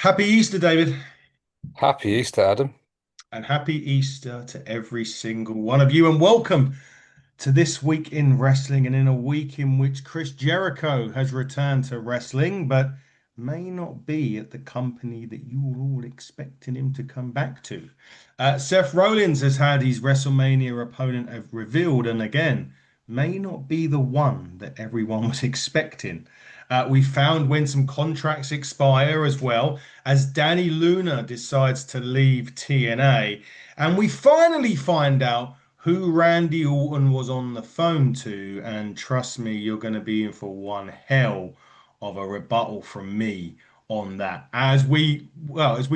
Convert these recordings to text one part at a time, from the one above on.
Happy Easter, David, Happy Easter, Adam. and happy Easter to every single one of you, and welcome to this week in wrestling, and in a week in which Chris Jericho has returned to wrestling, but may not be at the company that you were all expecting him to come back to. Seth Rollins has had his WrestleMania opponent have revealed, and again, may not be the one that everyone was expecting. We found when some contracts expire as well as Danny Luna decides to leave TNA. And we finally find out who Randy Orton was on the phone to. And trust me, you're going to be in for one hell of a rebuttal from me on that as we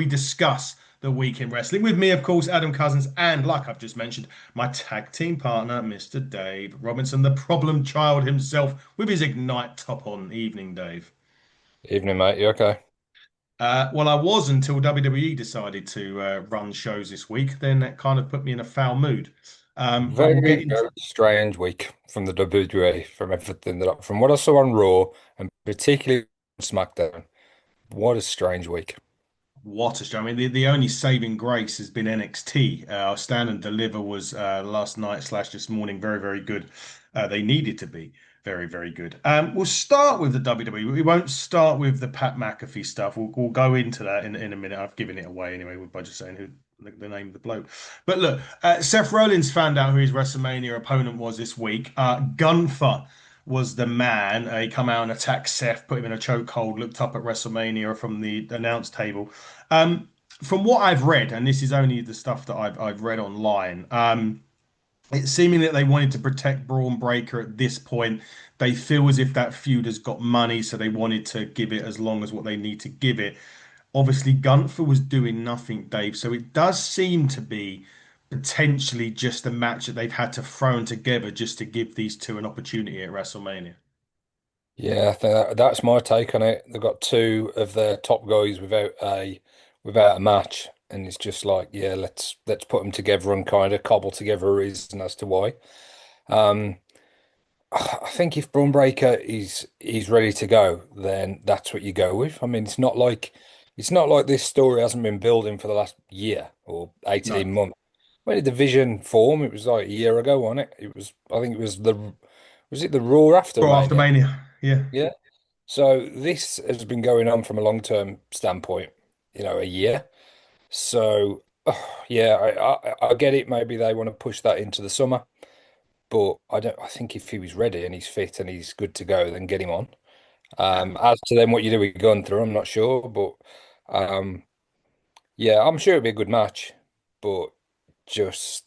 discuss the week in wrestling with me, of course, Adam Cousins, and like I've just mentioned, my tag team partner, Mr. Dave Robinson, the problem child himself, with his Ignite top on. Evening, Dave. Evening, mate. You okay? Well, I was until WWE decided to run shows this week. Then that kind of put me in a foul mood. But we'll get Very, into very strange week from the WWE, from everything from what I saw on Raw and particularly on SmackDown. What a strange week. what a show. I mean, the only saving grace has been NXT. Our Stand and Deliver was last night slash this morning very, very good. They needed to be very, very good. We'll start with the WWE. We won't start with the Pat McAfee stuff. We'll go into that in a minute. I've given it away anyway by just saying who the name of the bloke. But look, Seth Rollins found out who his WrestleMania opponent was this week. Gunther was the man. He come out and attacked Seth, put him in a chokehold, looked up at WrestleMania from the announce table. From what I've read, and this is only the stuff that I've read online, it's seeming that they wanted to protect Braun Breaker at this point. They feel as if that feud has got money, so they wanted to give it as long as what they need to give it. Obviously, Gunther was doing nothing, Dave, so it does seem to be potentially just a match that they've had to throw together just to give these two an opportunity at WrestleMania. Yeah, I think that's my take on it. They've got two of their top guys without a match, and it's just like, yeah, let's put them together and kind of cobble together a reason as to why. Um, I think if Braun Breaker is ready to go, then that's what you go with. I mean, it's not like this story hasn't been building for the last year or No. 18 months. When did the vision form? It was like a year ago, wasn't it? I think it was it the Raw after Or after Mania? Mania. Yeah. Yeah. So this has been going on from a long-term standpoint, a year. So yeah, I get it. Maybe they want to push that into the summer. But I don't. I think if he was ready and he's fit and he's good to go, then get him on. As to then what you do with Gunther, I'm not sure, but um, yeah, I'm sure it'll be a good match. But just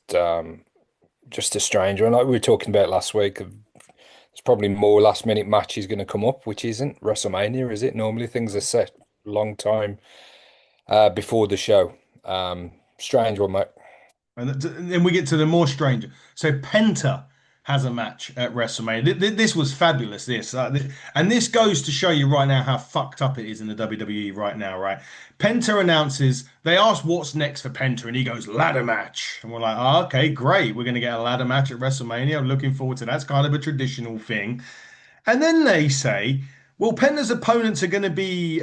just a strange one, like we were talking about last week. There's probably more last minute matches going to come up, which isn't WrestleMania, is it? Normally things are set a long time before the show. Strange one, mate. And then we get to the more stranger. So Penta has a match at WrestleMania. This was fabulous. And this goes to show you right now how fucked up it is in the WWE right now, right? Penta announces. They ask what's next for Penta, and he goes ladder match, and we're like, oh, okay, great. We're gonna get a ladder match at WrestleMania. I'm looking forward to that. That's kind of a traditional thing. And then they say, well, Penta's opponents are going to be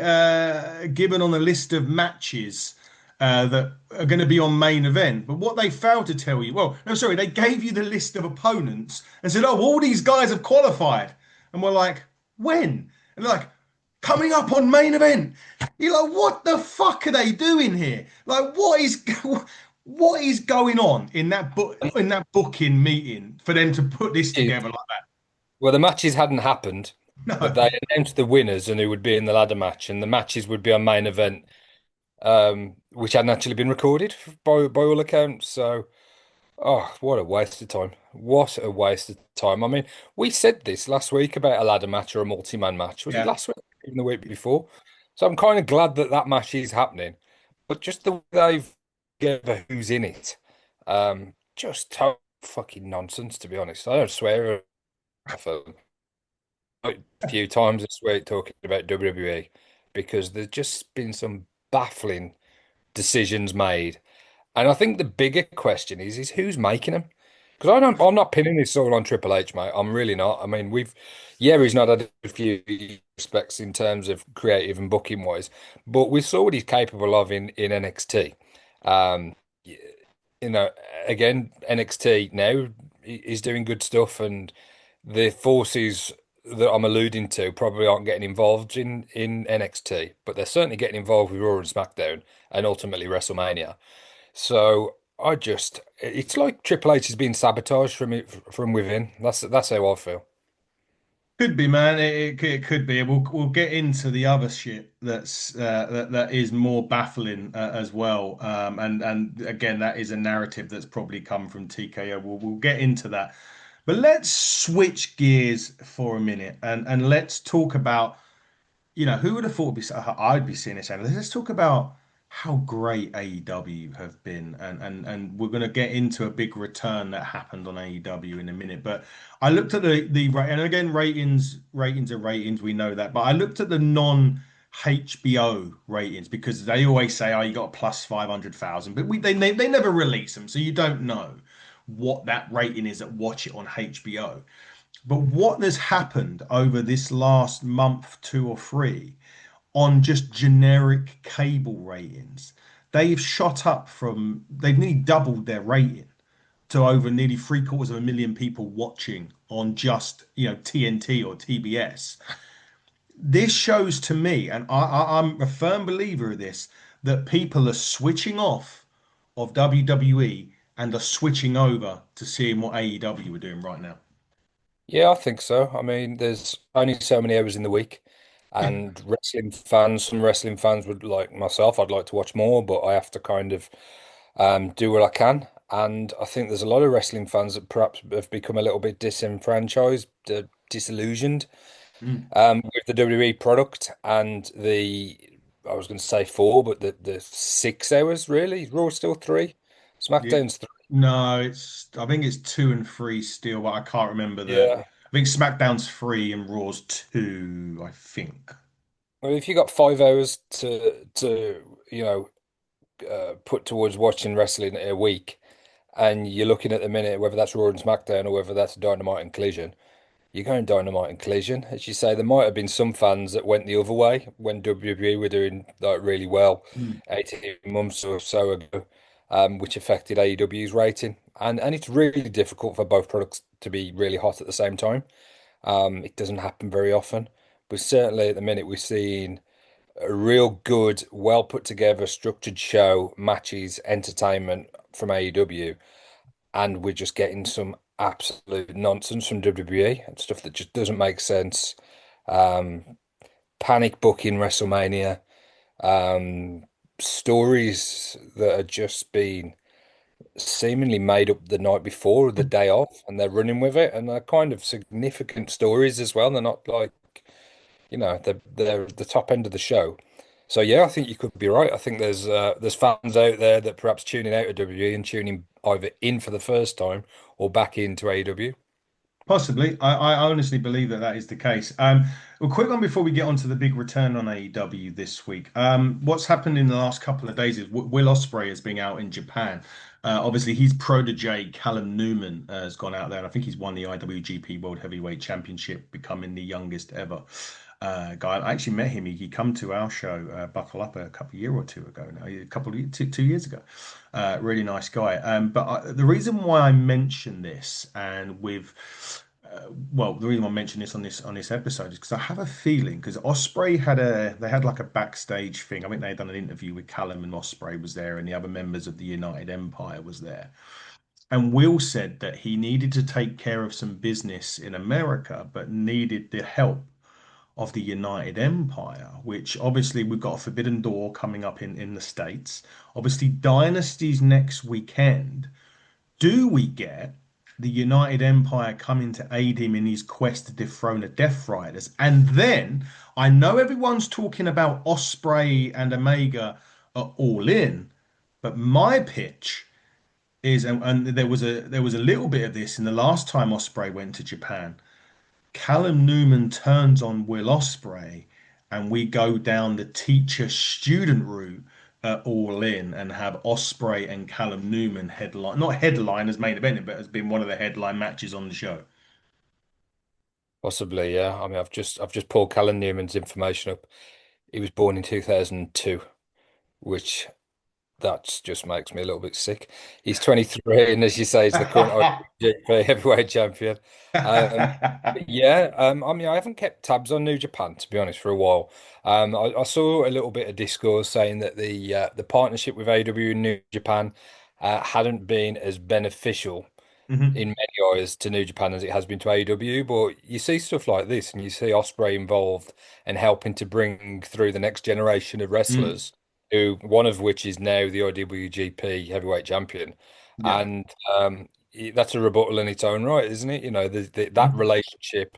given on a list of matches that are going to be on main event. But what they failed to tell you, well, no, sorry, they gave you the list of opponents and said, oh, all these guys have qualified. And we're like, when? And they're like, coming up on main event. You're like, what the fuck are they doing here? Like, what is going on in that booking meeting for them to put this together like Well, the matches hadn't happened, but that? they announced the winners and who would be in the ladder match, and the matches would be on main event, which hadn't actually been recorded by all accounts. So, oh, what a waste of time! What a waste of time! I mean, we said this last week about a ladder match or a multi-man match. Was it Yeah. last week? Even the week before? So I'm kind of glad that that match is happening, but just the way they've given who's in it, just total fucking nonsense. To be honest, I don't swear off them a few times this week talking about WWE because there's just been some baffling decisions made. And I think the bigger question is who's making them? Because I'm not pinning this all on Triple H, mate. I'm really not. I mean, yeah, he's not had a few respects in terms of creative and booking wise, but we saw what he's capable of in NXT. Um, y- you know, again, NXT now he's doing good stuff, and the forces that I'm alluding to probably aren't getting involved in NXT, but they're certainly getting involved with Raw and SmackDown and ultimately WrestleMania. So it's like Triple H has been sabotaged from within. That's how I feel. Could be, man. It could be. We'll get into the other shit that is more baffling as well. And again, that is a narrative that's probably come from TKO. We'll get into that. But let's switch gears for a minute and let's talk about, who would have thought I'd be seeing this analyst. Let's talk about how great AEW have been, and we're going to get into a big return that happened on AEW in a minute. But I looked at and again, ratings are ratings. We know that, but I looked at the non HBO ratings because they always say, "Oh, you got a plus 500,000," but they never release them, so you don't know what that rating is at watch it on HBO. But what has happened over this last month, two or three, on just generic cable ratings? They've nearly doubled their rating to over nearly three-quarters of a million people watching on just, TNT or TBS. This shows to me, and I'm a firm believer of this, that people are switching off of WWE and are switching over to seeing what AEW are doing right now. Yeah, I think so. I mean, there's only so many hours in the week, and some wrestling fans would like myself. I'd like to watch more, but I have to kind of do what I can. And I think there's a lot of wrestling fans that perhaps have become a little bit disenfranchised, disillusioned Mm. with the WWE product and I was going to say four, but the 6 hours really. Raw's still three, Yeah. SmackDown's three. No, I think it's two and three still, but I can't remember Yeah. I think SmackDown's three and Raw's two, I think. Well, if you got 5 hours to put towards watching wrestling a week, and you're looking at the minute whether that's Raw and SmackDown or whether that's Dynamite and Collision, you're going Dynamite and Collision. As you say, there might have been some fans that went the other way when WWE were doing like really well Mm. 18 months or so ago, which affected AEW's rating. And it's really difficult for both products to be really hot at the same time. It doesn't happen very often, but certainly at the minute we're seeing a real good, well put together, structured show, matches, entertainment from AEW, and we're just getting some absolute nonsense from WWE and stuff that just doesn't make sense. Um, Panic booking WrestleMania, um, stories that are just being seemingly made up the night before or the day off, and they're running with it, and they're kind of significant stories as well. They're not like, they're the top end of the show. So yeah, I think you could be right. I think there's fans out there that perhaps tuning out of WWE and tuning either in for the first time or back into AEW. Possibly. I honestly believe that that is the case. A quick one before we get on to the big return on AEW this week. What's happened in the last couple of days is Will Ospreay has been out in Japan. Obviously, his protege, Callum Newman, has gone out there, and I think he's won the IWGP World Heavyweight Championship, becoming the youngest ever guy. I actually met him. He come to our show, Buckle Up, a couple of year or two ago now, a couple of 2 years ago. Really nice guy. The reason why I mention this, and the reason I mention this on this episode is because I have a feeling because Osprey they had like a backstage thing. I think they had done an interview with Callum and Osprey was there, and the other members of the United Empire was there. And Will said that he needed to take care of some business in America, but needed the help of the United Empire, which obviously we've got a Forbidden Door coming up in the States. Obviously, Dynasty's next weekend. Do we get the United Empire coming to aid him in his quest to dethrone the Death Riders? And then I know everyone's talking about Osprey and Omega are all in, but my pitch is, and there was a little bit of this in the last time Osprey went to Japan. Callum Newman turns on Will Ospreay, and we go down the teacher student route All In and have Osprey and Callum Newman headline, not headline as main event, but has been one of the headline matches on the show. Possibly, yeah. I mean, I've just pulled Callum Newman's information up. He was born in 2002, which that just makes me a little bit sick. He's 23, and as you say, he's the current IWGP heavyweight champion. But yeah, I mean, I haven't kept tabs on New Japan to be honest for a while. I saw a little bit of discourse saying that the partnership with AEW and New Japan hadn't been as beneficial Mhm. in many eyes to New Japan as it has been to AEW. But you see stuff like this, and you see Osprey involved and helping to bring through the next generation of Mm. wrestlers, who one of which is now the IWGP Heavyweight Champion, Yeah. and that's a rebuttal in its own right, isn't it? You know, that Mhm. relationship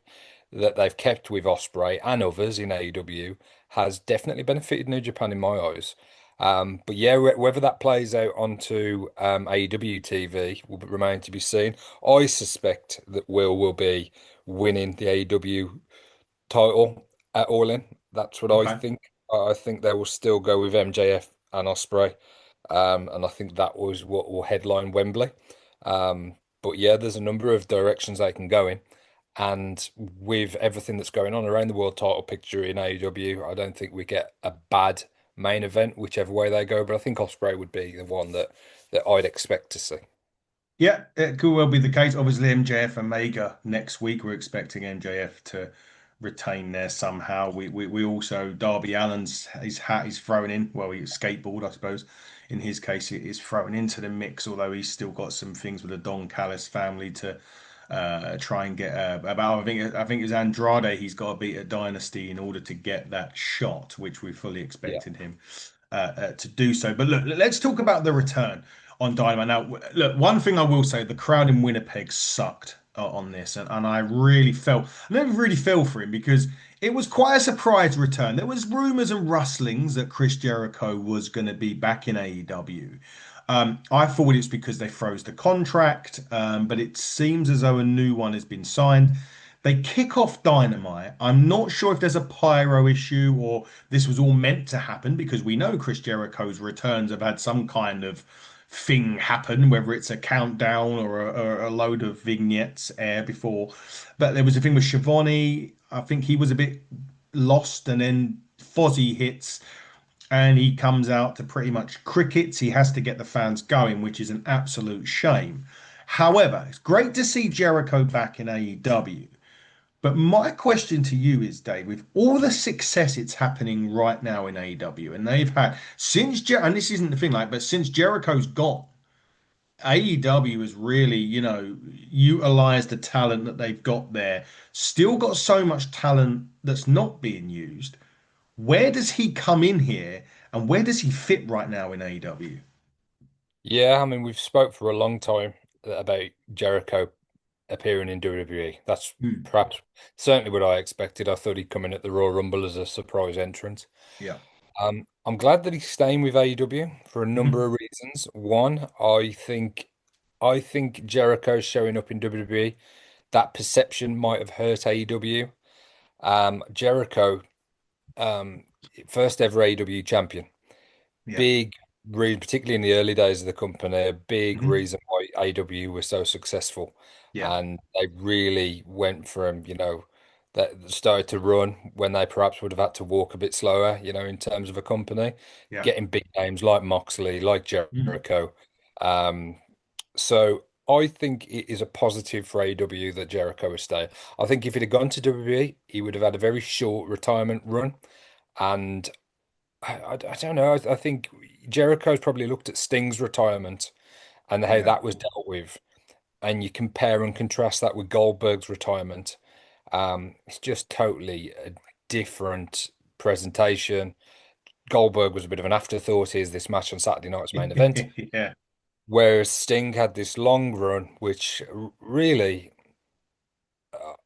that they've kept with Osprey and others in AEW has definitely benefited New Japan in my eyes. But yeah, whether that plays out onto AEW TV remain to be seen. I suspect that Will be winning the AEW title at All In. That's what I Okay. think. I think they will still go with MJF and Osprey, and I think that was what will headline Wembley. But yeah, there's a number of directions they can go in, and with everything that's going on around the world title picture in AEW, I don't think we get a bad main event, whichever way they go. But I think Osprey would be the one that I'd expect to see. Yeah, it could well be the case. Obviously, MJF and Mega next week. We're expecting MJF to retain there somehow. We also Darby Allin's his hat is thrown in. Well, he skateboard, I suppose. In his case, it is thrown into the mix. Although he's still got some things with the Don Callis family to try and get about. I think it's Andrade. He's got to beat a dynasty in order to get that shot, which we fully Yeah. expected him to do so. But look, let's talk about the return on Dynamite. Now, look, one thing I will say, the crowd in Winnipeg sucked on this, and I never really fell for him because it was quite a surprise return. There was rumors and rustlings that Chris Jericho was going to be back in AEW. I thought it's because they froze the contract, but it seems as though a new one has been signed. They kick off Dynamite. I'm not sure if there's a pyro issue or this was all meant to happen because we know Chris Jericho's returns have had some kind of thing happen, whether it's a countdown or a load of vignettes air before. But there was a thing with Schiavone. I think he was a bit lost, and then Fozzy hits and he comes out to pretty much crickets. He has to get the fans going, which is an absolute shame. However, it's great to see Jericho back in AEW. But my question to you is, Dave, with all the success it's happening right now in AEW, and they've had and this isn't the thing, like, but since Jericho's gone, AEW has really, utilized the talent that they've got there. Still got so much talent that's not being used. Where does he come in here, and where does he fit right now in AEW? Yeah, I mean, we've spoke for a long time about Jericho appearing in WWE. That's Hmm. perhaps certainly what I expected. I thought he'd come in at the Royal Rumble as a surprise entrant. Yeah. I'm glad that he's staying with AEW for a number Hmm. of reasons. One, I think Jericho showing up in WWE, that perception might have hurt AEW. Jericho, um, first ever AEW champion. Yeah. Big reason, particularly in the early days of the company, a big Hmm. reason why AEW was so successful. Yeah. And they really went from, that started to run when they perhaps would have had to walk a bit slower, in terms of a company, Yeah. getting big names like Moxley, like Hmm. Jericho. Um, so I think it is a positive for AEW that Jericho is staying. I think if he'd have gone to WWE, he would have had a very short retirement run. And I don't know. I think Jericho's probably looked at Sting's retirement and how Yeah. that was dealt with, and you compare and contrast that with Goldberg's retirement. It's just totally a different presentation. Goldberg was a bit of an afterthought. Here's this match on Saturday night's main event, Yeah. whereas Sting had this long run, which really,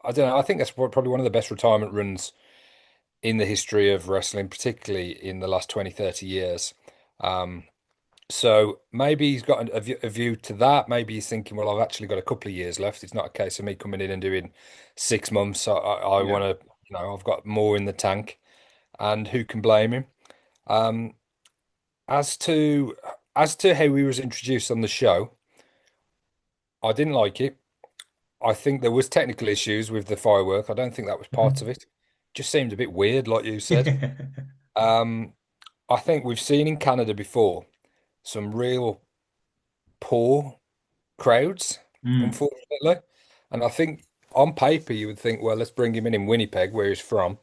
I don't know. I think that's probably one of the best retirement runs in the history of wrestling, particularly in the last 20, 30 years. Um, So maybe he's got a view to that. Maybe he's thinking, well, I've actually got a couple of years left. It's not a case of me coming in and doing 6 months. I Yeah. want to, I've got more in the tank, and who can blame him? Um, As to as to how he was introduced on the show, I didn't like it. I think there was technical issues with the firework. I don't think that was part of Mhm. it. Just seemed a bit weird, like you said. Yeah. Um, I think we've seen in Canada before some real poor crowds, Mm. unfortunately. And I think on paper you would think, well, let's bring him in Winnipeg, where he's from,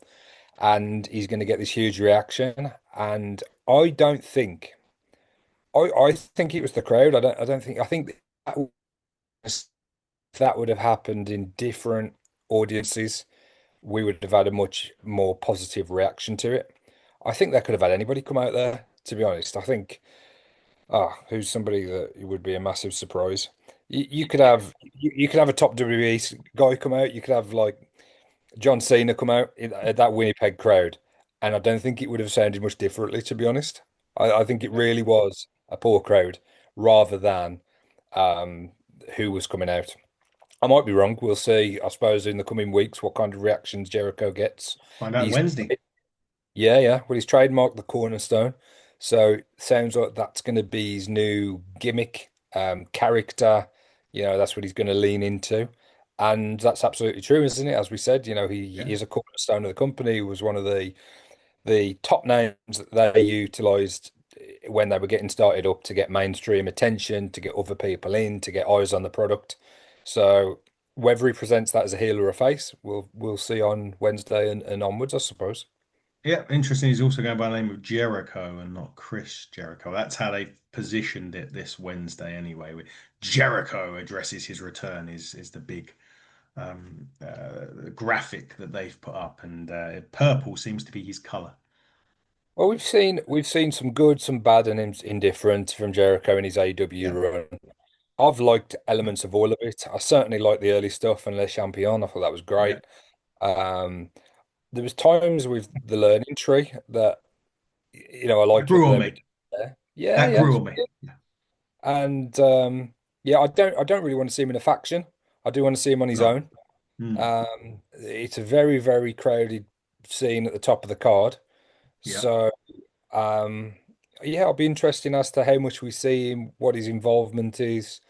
and he's going to get this huge reaction. And I don't think, I think it was the crowd. I think that was, if that would have happened in different audiences, we would have had a much more positive reaction to it. I think they could have had anybody come out there, to be honest. I think, who's somebody that it would be a massive surprise. You could have a top WWE guy come out. You could have like John Cena come out at that Winnipeg crowd, and I don't think it would have sounded much differently, to be honest. I think it really was a poor crowd rather than um, who was coming out. I might be wrong. We'll see, I suppose, in the coming weeks what kind of reactions Jericho gets. Find out He's Wednesday. Yeah, yeah. Well, he's trademarked the cornerstone, so sounds like that's going to be his new gimmick, character. That's what he's going to lean into, and that's absolutely true, isn't it? As we said, he Yeah. is a cornerstone of the company. He was one of the top names that they utilized when they were getting started up to get mainstream attention, to get other people in, to get eyes on the product. So whether he presents that as a heel or a face, we'll see on Wednesday and onwards, I suppose. Yeah, interesting. He's also going by the name of Jericho and not Chris Jericho. That's how they positioned it this Wednesday, anyway. Jericho addresses his return is the big graphic that they've put up, and purple seems to be his color. Well, we've seen some good, some bad, and indifferent from Jericho in his AEW Yeah, run. I've liked elements of all of it. I certainly liked the early stuff and Le Champion. I thought that was yeah. great. Um, there was times with the learning tree that I That liked what grew on they were me. doing there. Yeah, That yeah. grew on me. Yeah, And yeah, I don't really want to see him in a faction. I do want to see him on his no. own. Hmm. It's a very, very crowded scene at the top of the card. Yeah. So Um, yeah, it'll be interesting as to how much we see him, what his involvement is.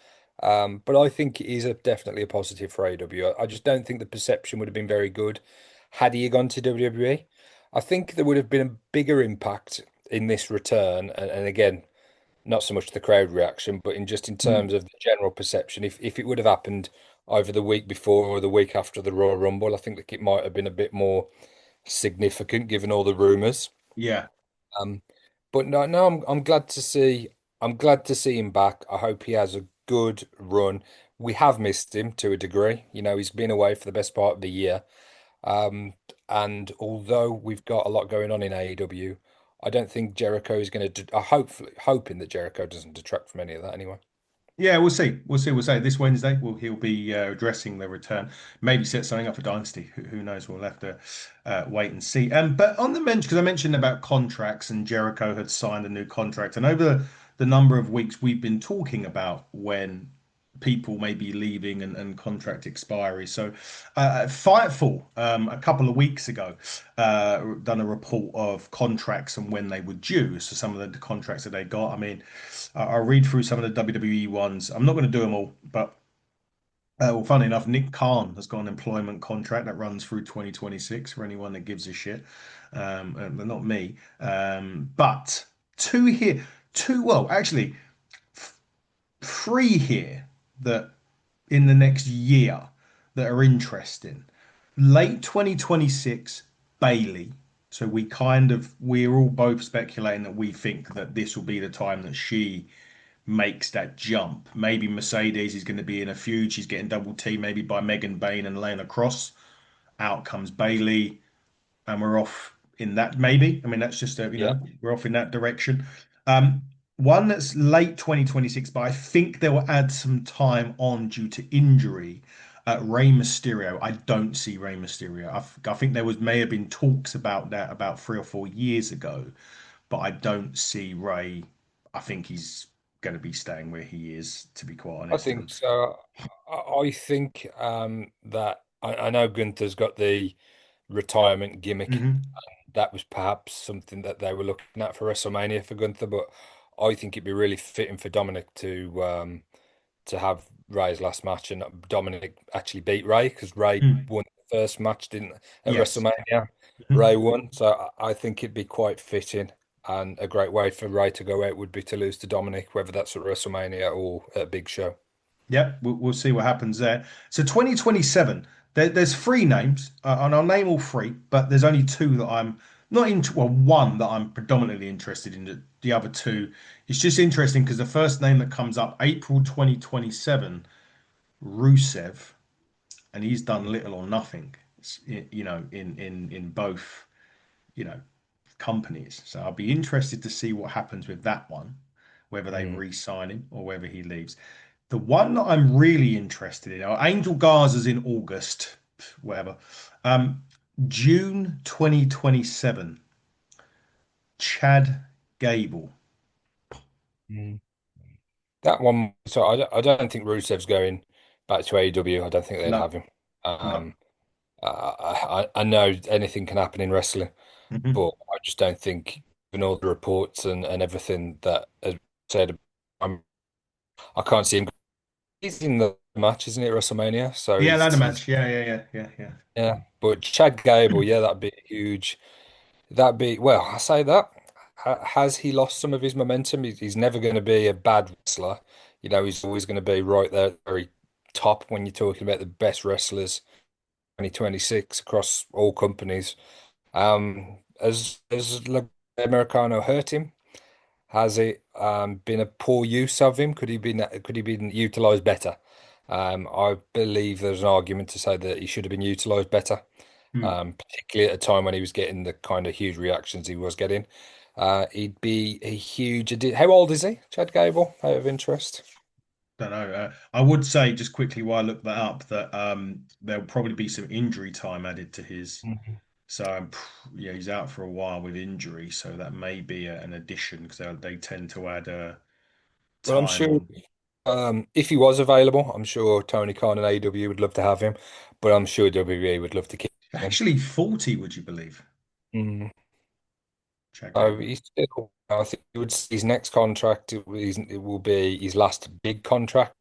But I think it is definitely a positive for AEW. I just don't think the perception would have been very good had he gone to WWE. I think there would have been a bigger impact in this return, and again, not so much the crowd reaction, but in Hmm. terms of the general perception. If it would have happened either the week before or the week after the Royal Rumble, I think that it might have been a bit more significant given all the rumors. Yeah. Um, but no, no, I'm glad to see him back. I hope he has a good run. We have missed him to a degree. He's been away for the best part of the year. Um, and although we've got a lot going on in AEW, I don't think Jericho is going to. Hoping that Jericho doesn't detract from any of that anyway. Yeah, we'll see. We'll see. We'll say this Wednesday. He'll be addressing the return. Maybe set something up for Dynasty. Who knows? We'll have to wait and see. But on the mention, because I mentioned about contracts and Jericho had signed a new contract, and over the number of weeks we've been talking about when people may be leaving and contract expiry. So, Fightful a couple of weeks ago done a report of contracts and when they were due. So some of the contracts that they got. I mean. I'll read through some of the WWE ones. I'm not going to do them all, but well, funny enough, Nick Khan has got an employment contract that runs through 2026 for anyone that gives a shit. But not me. But two here, well, actually, three here that in the next year that are interesting. Late 2026, Bailey. So we're all both speculating that we think that this will be the time that she makes that jump. Maybe Mercedes is going to be in a feud. She's getting double teamed maybe by Megan Bain and Lana Cross. Out comes Bailey, and we're off in that. Maybe. I mean, that's just Yeah, we're off in that direction. Um, One that's late 2026, but I think they will add some time on due to injury. Rey Mysterio. I don't see Rey Mysterio. I think there may have been talks about that about 3 or 4 years ago, but I don't see Ray. I think he's going to be staying where he is, to be quite I honest. think so. I think that I know Gunther's got the retirement gimmick. Hmm. That was perhaps something that they were looking at for WrestleMania for Gunther, but I think it'd be really fitting for Dominic to have Ray's last match and Dominic actually beat Ray because Ray Mm. won the first match, didn't at Yes. WrestleMania. Ray Mhm. won, so I think it'd be quite fitting and a great way for Ray to go out would be to lose to Dominic, whether that's at WrestleMania or at a big show. Yeah, we'll see what happens there. So 2027, there's three names, and I'll name all three, but there's only two that I'm not into. Well, one that I'm predominantly interested in. The other two, it's just interesting because the first name that comes up, April 2027, Rusev, and he's done little or nothing, in both, you know, companies. So I'll be interested to see what happens with that one, whether they Mm. re-sign him or whether he leaves. The one that I'm really interested in, Angel Garza's in August, whatever. Um, June 2027, Chad Gable. Mm. That one, so I don't think Rusev's going back to AEW. I don't think they'd No, have him. no. I know anything can happen in wrestling, Mhm. but I just don't think, given all the reports and everything that has said, I can't see him. He's in the match, isn't it, WrestleMania? So Yeah, ladder he's match. Yeah, yeah, yeah, yeah, yeah. But Chad yeah. Gable, yeah, that'd be huge. That'd be well. I say that. Has he lost some of his momentum? He's never going to be a bad wrestler. You know, he's always going to be right there at the very top when you're talking about the best wrestlers 2026 across all companies. Has Americano hurt him? Has it been a poor use of him? Could he been utilized better? I believe there's an argument to say that he should have been utilized better, Hmm. particularly at a time when he was getting the kind of huge reactions he was getting. He'd be a huge addition. How old is he, Chad Gable, out of interest? Don't know. I would say just quickly while I look that up that there'll probably be some injury time added to his. Mhm. So yeah, he's out for a while with injury, so that may be an addition because they tend to add Well, I'm time sure on. if he was available, I'm sure Tony Khan and AEW would love to have him, but I'm sure WWE would love to keep him. Actually, 40, would you believe? Mm. Chad So Gable. he's still, I think his next contract it will be his last big contract,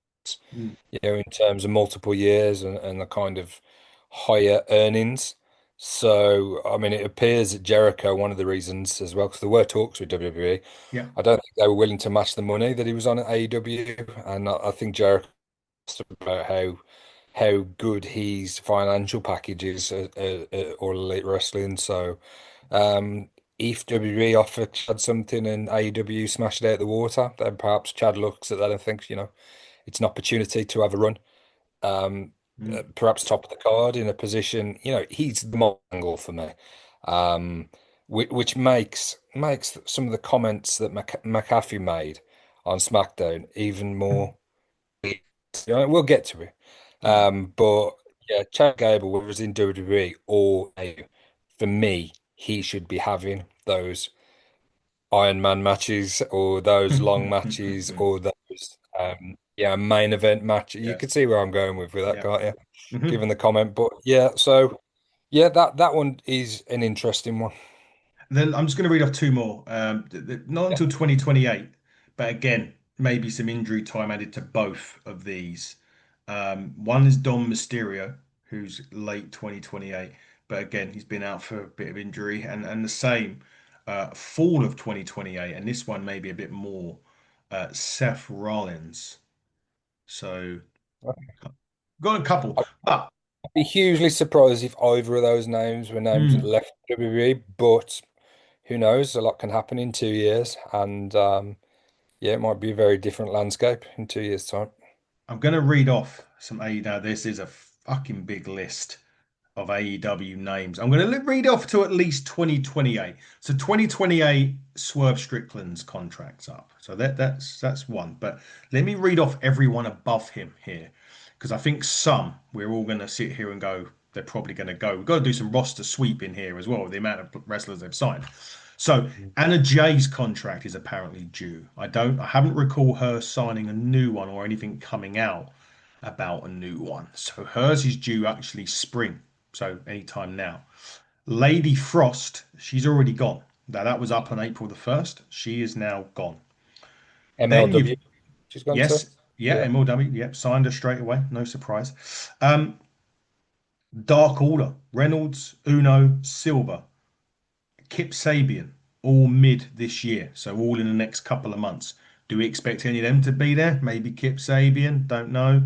Mm. in terms of multiple years and the kind of higher earnings. So, I mean, it appears that Jericho, one of the reasons as well, because there were talks with WWE, Yeah. I don't think they were willing to match the money that he was on at AEW, and I think Jericho asked about how good his financial package is at All Elite Wrestling. So, if WWE offered Chad something and AEW smashed it out the water, then perhaps Chad looks at that and thinks, it's an opportunity to have a run. Um, Mm. perhaps top of the card in a position, he's the angle for me. Which makes some of the comments that McAfee made on SmackDown even more. We'll get to it. Yeah. But yeah, Chad Gable, whether it's in WWE or AEW, for me, he should be having those Iron Man matches or those long matches or those main event match. You Yes. can see where I'm going with that, Yeah. can't you? Hmm. Given the comment, but yeah, so yeah, that one is an interesting one. Then I'm just going to read off two more. Not Yeah. until 2028, but again, maybe some injury time added to both of these. One is Dom Mysterio, who's late 2028, but again, he's been out for a bit of injury, and the same fall of 2028, and this one maybe a bit more. Seth Rollins. So got a couple, I'd but be hugely surprised if either of those names were names that hmm, left WWE, but who knows? A lot can happen in 2 years, and yeah, it might be a very different landscape in 2 years' time. I'm going to read off some A. Now, this is a fucking big list of AEW names. I'm going to read off to at least 2028. So 2028, Swerve Strickland's contract's up. So that's one. But let me read off everyone above him here, because I think some we're all going to sit here and go, they're probably going to go. We've got to do some roster sweep in here as well, with the amount of wrestlers they've signed. So Anna Jay's contract is apparently due. I haven't recall her signing a new one or anything coming out about a new one. So hers is due actually spring. so anytime now. Lady Frost, she's already gone. Now that was up on April the 1st. She is now gone. Then you've MLW, she's gone to. yes, yeah, Yeah. MLW, yep, signed her straight away, no surprise. Um, Dark Order, Reynolds, Uno, Silver, Kip Sabian, all mid this year, so all in the next couple of months. Do we expect any of them to be there? Maybe Kip Sabian, don't know.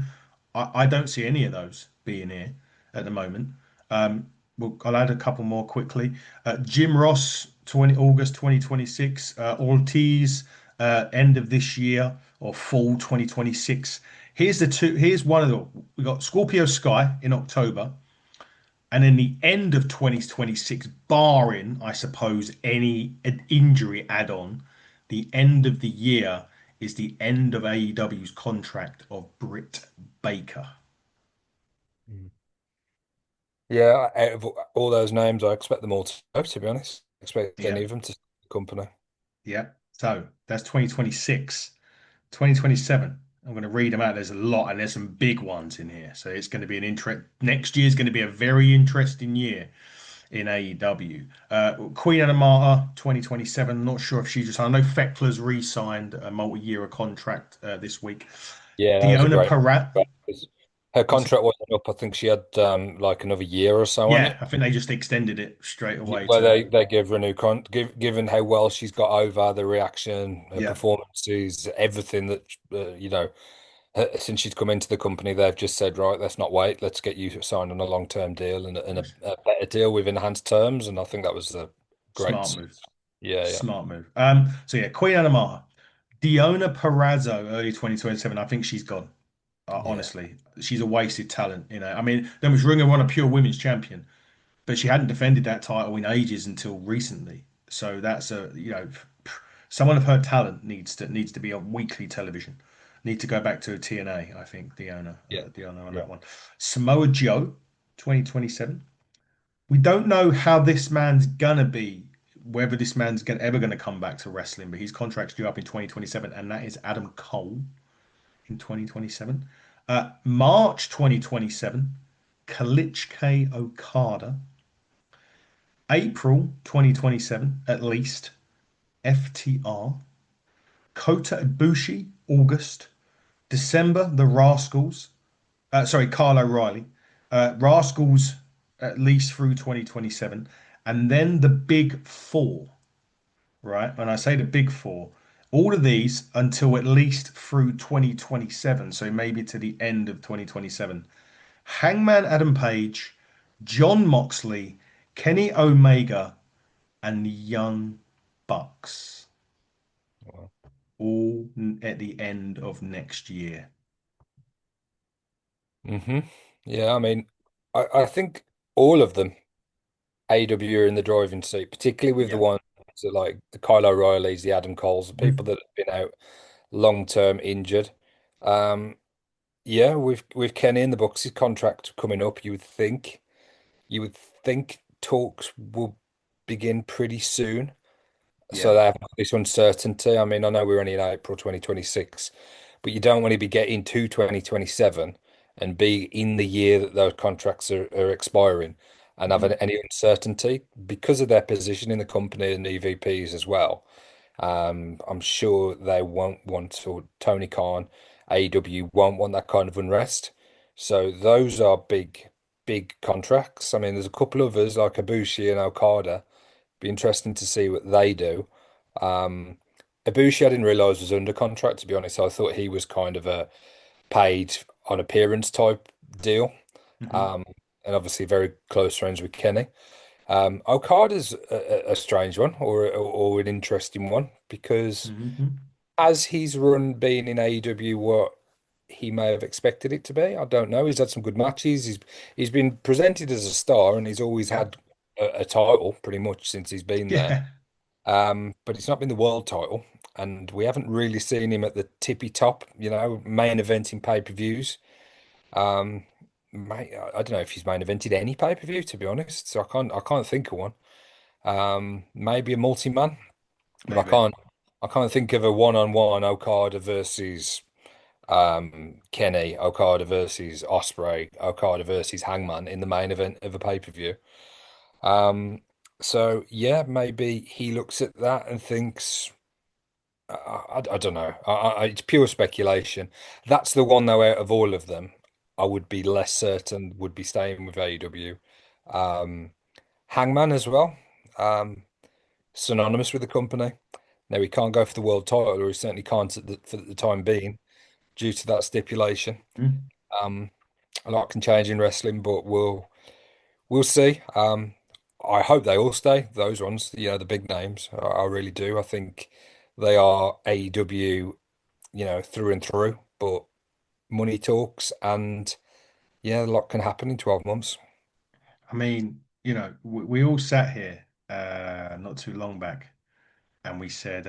I don't see any of those being here at the moment. Well, I'll add a couple more quickly. Jim Ross, 20 August 2026. Ortiz, end of this year or fall 2026. Here's the two. Here's one of the. We got Scorpio Sky in October. And then the end of 2026, barring, I suppose, any injury add on, the end of the year is the end of AEW's contract of Britt Baker. Mm. Yeah, out of all those names, I expect them all to go, to be honest. I expect Yeah, any of them to stay with the company. yeah. So that's 2026. 2027. I'm going to read them out. There's a lot, and there's some big ones in here. So it's going to be an interest. Next year is going to be a very interesting year in AEW. Queen Anamata, 2027. Not sure if she just. I know Fekler's re-signed a multi-year contract this week. Yeah, that was a Diona great. Parat. Her What's it? contract wasn't up. I think she had like another year or so on Yeah, it. I think they just extended it straight away Well, to. they give her a new given how well she's got over the reaction, her Yeah, performances, everything that since she's come into the company, they've just said, right, let's not wait, let's get you signed on a long-term deal and a better deal with enhanced terms. And I think that was a smart great, move. yeah, yeah, Smart move. So yeah, Queen Anamata. Diona Perazzo, early 2027. I think she's gone. yeah, Honestly, she's a wasted talent. I mean, there was Ring of Honor pure women's champion, but she hadn't defended that title in ages until recently. So that's someone of her talent needs to be on weekly television. Need to go back to TNA. I think yeah, the owner on yeah. that one. Samoa Joe, 2027. We don't know how this man's gonna be. Whether this man's ever going to come back to wrestling, but his contract's due up in 2027, and that is Adam Cole in 2027. March 2027, Kalich Okada. April 2027, at least, FTR. Kota Ibushi, August. December, the Rascals. Sorry, Kyle O'Reilly. Rascals, at least through 2027. And then the big four, right? When I say the big four, all of these until at least through 2027. So maybe to the end of 2027. Hangman Adam Page, John Moxley, Kenny Omega, and the Young Bucks, Well, all at the end of next year. hmm Yeah, I mean, I think all of them, AW are in the driving seat, particularly with the Yeah. ones that like the Kyle O'Reillys, the Adam Coles, the people Mhm. that have been out long-term injured. Um, yeah, with Kenny in the books, his contract coming up, you would think talks will begin pretty soon. So Yeah. they have this uncertainty. I mean, I know we're only in April 2026, but you don't want to be getting to 2027 and be in the year that those contracts are expiring and have Mhm. any uncertainty because of their position in the company and EVPs as well. I'm sure they won't want, or Tony Khan, AEW won't want that kind of unrest. So those are big, big contracts. I mean, there's a couple others like Ibushi and Okada. Be interesting to see what they do. Um, Ibushi, I didn't realize was under contract, to be honest. I thought he was kind of a paid on appearance type deal. Mhm. Um, and obviously very close friends with Kenny. Okada's a strange one or an interesting one because Mhm. has his run been in AEW what he may have expected it to be? I don't know. He's had some good matches. He's been presented as a star and he's always Yeah. had a title pretty much since he's been there. Yeah. But it's not been the world title, and we haven't really seen him at the tippy top, main eventing pay-per-views. Um, I don't know if he's main evented any pay-per-view, to be honest. So I can't think of one. Maybe a multi-man, but I Maybe. can't I can't think of a one-on-one Okada versus Kenny, Okada versus Osprey, Okada versus Hangman in the main event of a pay-per-view. Um, so yeah, maybe he looks at that and thinks, I don't know. It's pure speculation. That's the one though out of all of them, I would be less certain would be staying with AEW. Um, Hangman as well, um, synonymous with the company. Now he can't go for the world title, or he certainly can't for the time being due to that stipulation. Mm. Um, a lot can change in wrestling, but we'll see. I hope they all stay. Those ones, the big names. I really do. I think they are AEW, through and through. But money talks, and yeah, a lot can happen in 12 months. I mean, we all sat here not too long back and we said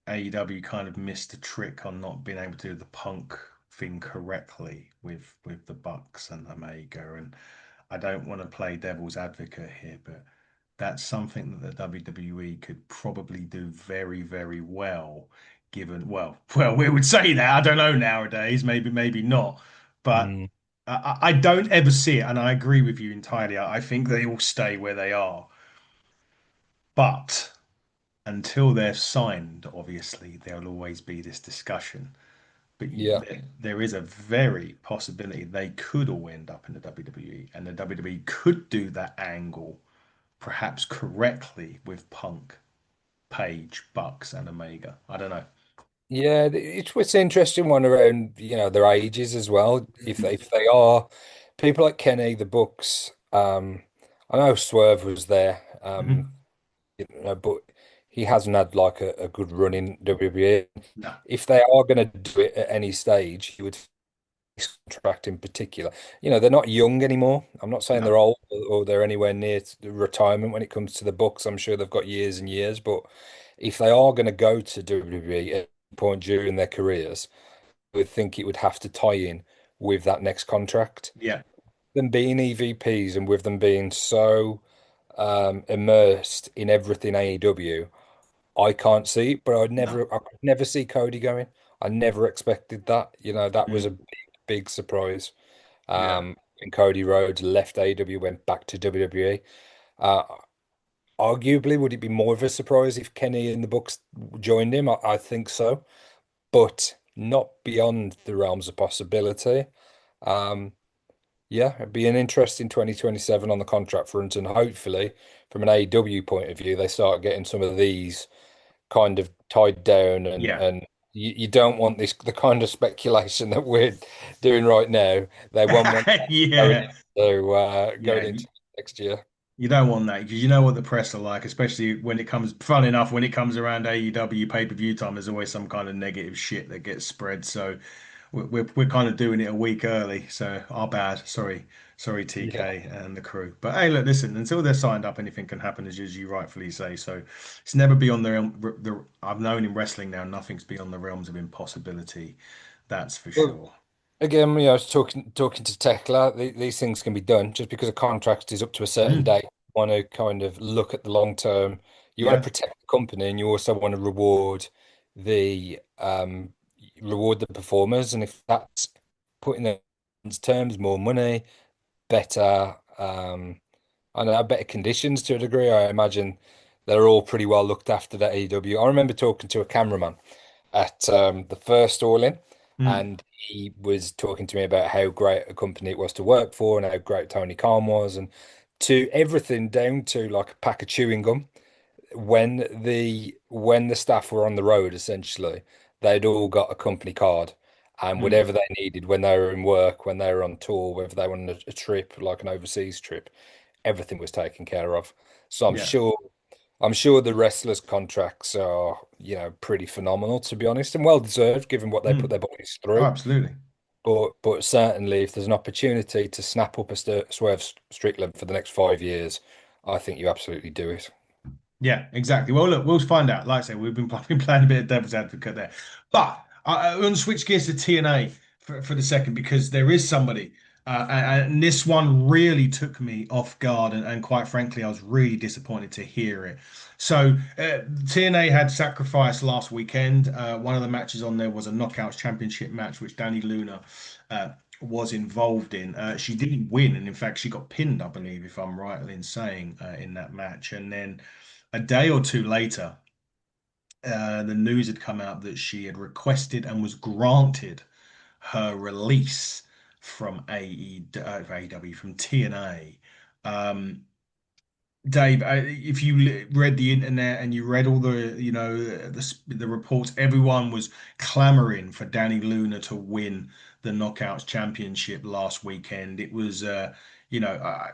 AEW kind of missed a trick on not being able to do the punk thing correctly with the Bucks and Omega. And I don't want to play devil's advocate here, but that's something that the WWE could probably do very, very well, given, well, we would say that. I don't know nowadays, maybe not. But Mm, I don't ever see it, and I agree with you entirely. I think they all stay where they are. But until they're signed, obviously, there'll always be this discussion. But yeah. there is a very possibility they could all end up in the WWE, and the WWE could do that angle perhaps correctly with Punk, Page, Bucks, and Omega. I don't know. Yeah, it's an interesting one around, their ages as well. If they are people like Kenny, the Bucks, I know Swerve was there, Mhm. but he hasn't had like a good run in WWE. No, If they are going to do it at any stage, you would this contract in particular. They're not young anymore. I'm not saying no. they're old or they're anywhere near to retirement when it comes to the Bucks. I'm sure they've got years and years, but if they are going to go to WWE at any point during their careers, I would think it would have to tie in with that next contract. Yeah. Them being EVPs and with them being so immersed in everything AEW, I can't see it, but No. I could never see Cody going. I never expected that. That was a Mm. big, big surprise. Yeah. When Cody Rhodes left AEW, went back to WWE. Uh, Arguably, would it be more of a surprise if Kenny and the Bucks joined him? I think so, but not beyond the realms of possibility. Um, yeah, it'd be an interesting 2027 on the contract front, and hopefully, from an AEW point of view, they start getting some of these kind of tied down, and Yeah. you don't want the kind of speculation that we're doing right now. They won't want that Yeah. going Yeah. into next year. You don't want that because you know what the press are like, especially when it comes, fun enough, when it comes around AEW pay-per-view time, there's always some kind of negative shit that gets spread. So we're kind of doing it a week early. So our bad. Sorry, Yeah. TK and the crew. But hey, look, listen, until they're signed up, anything can happen, as you rightfully say. So it's never beyond the I've known in wrestling now, nothing's beyond the realms of impossibility. That's for Well, sure. again, I was talking to Tekla. These things can be done just because a contract is up to a certain Mm, date. You want to kind of look at the long term. You want yeah, to protect the company, and you also want to reward the performers. And if that's putting them into terms, more money, better, I don't know, better conditions to a degree. I imagine they're all pretty well looked after at AEW. I remember talking to a cameraman at the first All In, mm, and he was talking to me about how great a company it was to work for and how great Tony Khan was, and to everything down to like a pack of chewing gum. When the staff were on the road, essentially, they'd all got a company card, and mm, whatever they needed when they were in work, when they were on tour, whether they were on a trip, like an overseas trip, everything was taken care of. So I'm yeah, sure. I'm sure the wrestlers' contracts are, pretty phenomenal, to be honest, and well deserved given what they put mm. their bodies Oh, through. absolutely. But certainly, if there's an opportunity to snap up a Swerve Strickland for the next 5 years, I think you absolutely do it. Yeah, exactly. Well, look, we'll find out. Like I say, we've been been playing a bit of devil's advocate there. But I want to switch gears to TNA for the second because there is somebody. And this one really took me off guard, and quite frankly, I was really disappointed to hear it. So, TNA had Sacrifice last weekend. One of the matches on there was a Knockouts Championship match, which Danny Luna uh, was involved in. She didn't win, and in fact, she got pinned, I believe, if I'm right in saying, in that match. And then a day or two later, the news had come out that she had requested and was granted her release from AEW, from TNA. Um, Dave, if you read the internet and you read all the, the reports, everyone was clamoring for Danny Luna to win the Knockouts Championship last weekend. It was, you know, uh,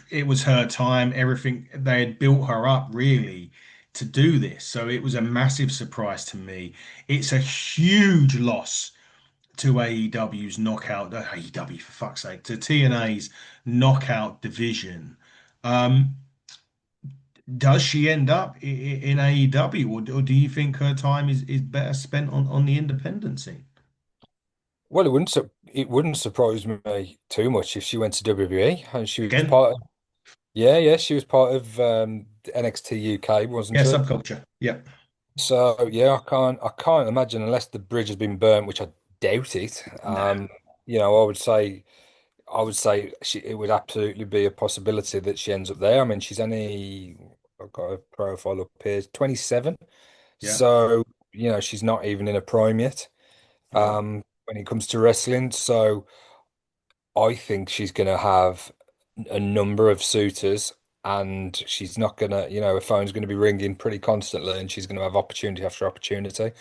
it was her time. Everything they had built her up really to do this, so it was a massive surprise to me. It's a huge loss to AEW's knockout, AEW for fuck's sake, to TNA's knockout division. Um, does she end up in AEW, or do you think her time is better spent on the independent scene? Well, it wouldn't surprise me too much if she went to WWE and she was Again, part of yeah, she was part of NXT UK, wasn't yeah, she? subculture. Yep. So yeah, I can't imagine unless the bridge has been burnt, which I doubt it. Nah. I would say it would absolutely be a possibility that she ends up there. I mean, I've got a profile up here, 27. Yeah. So, she's not even in a prime yet, No. when it comes to wrestling. So I think she's going to have a number of suitors and she's not going to, her phone's going to be ringing pretty constantly and she's going to have opportunity after opportunity. I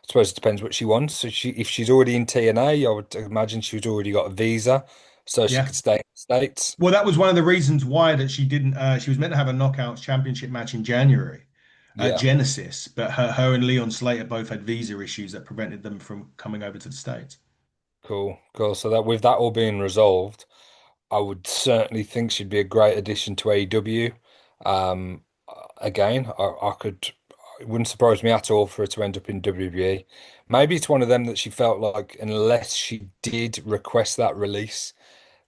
suppose it depends what she wants. So if she's already in TNA, I would imagine she's already got a visa so she Yeah. could stay in the States. Well, that was one of the reasons why that she didn't. She was meant to have a Knockouts Championship match in January at Yeah, Genesis, but her and Leon Slater both had visa issues that prevented them from coming over to the States. cool, cool. So that with that all being resolved, I would certainly think she'd be a great addition to AEW. Again, it wouldn't surprise me at all for her to end up in WWE. Maybe it's one of them that she felt like unless she did request that release,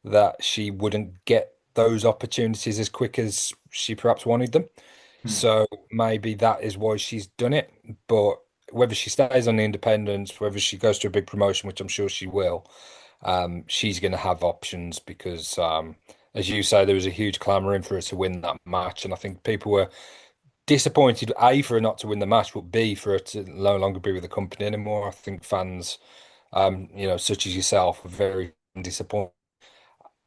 that she wouldn't get those opportunities as quick as she perhaps wanted them. Hmm. So maybe that is why she's done it. But whether she stays on the independents, whether she goes to a big promotion, which I'm sure she will, she's going to have options because, as you say, there was a huge clamoring for her to win that match, and I think people were disappointed A for her not to win the match, but B for her to no longer be with the company anymore. I think fans, such as yourself, are very disappointed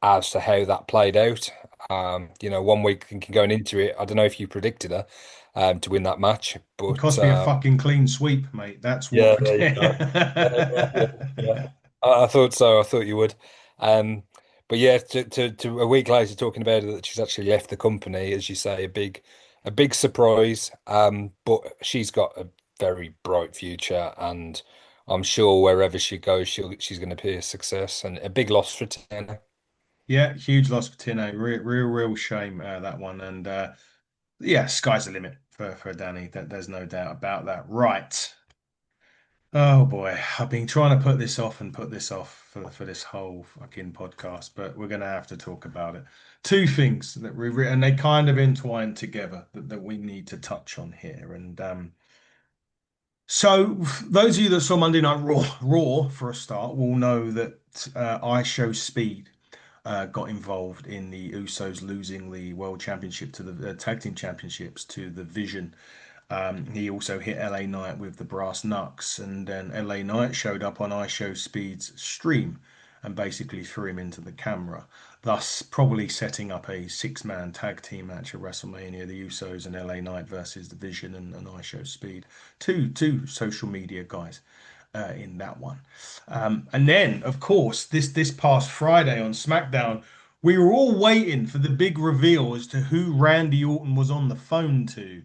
as to how that played out. One week thinking going into it, I don't know if you predicted her to win that match, It but cost me a fucking clean sweep, mate. That's yeah, what. there you go. Yeah. I thought so. I thought you would. Um, but yeah, to a week later talking about it that she's actually left the company, as you say, a big surprise. But she's got a very bright future, and I'm sure wherever she goes, she's going to be a success and a big loss for Tana. Yeah, huge loss for Tino. Real shame, that one. And yeah, sky's the limit for Danny. There's no doubt about that. Right. Oh boy, I've been trying to put this off and put this off for this whole fucking podcast, but we're gonna have to talk about it. Two things that and they kind of entwine together that we need to touch on here. And so those of you that saw Monday Night Raw for a start will know that I Show Speed got involved in the Usos losing the World Championship to the Tag Team Championships to the Vision. He also hit LA Knight with the brass knucks, and then LA Knight showed up on iShow Speed's stream and basically threw him into the camera, thus probably setting up a six-man tag team match at WrestleMania, the Usos and LA Knight versus the Vision and iShow Speed. Two social media guys in that one. And then, of course, this past Friday on SmackDown, we were all waiting for the big reveal as to who Randy Orton was on the phone to.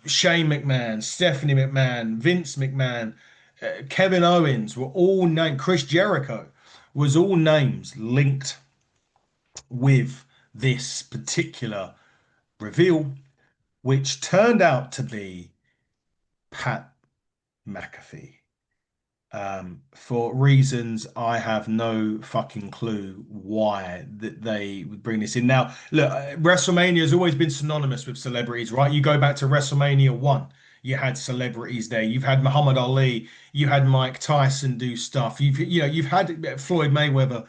Shane McMahon, Stephanie McMahon, Vince McMahon, Kevin Owens were all named. Chris Jericho was all names linked with this particular reveal, which turned out to be Pat McAfee. For reasons I have no fucking clue why that they would bring this in. Now, look, WrestleMania has always been synonymous with celebrities, right? You go back to WrestleMania 1, you had celebrities there. You've had Muhammad Ali, you had Mike Tyson do stuff. You've had Floyd Mayweather,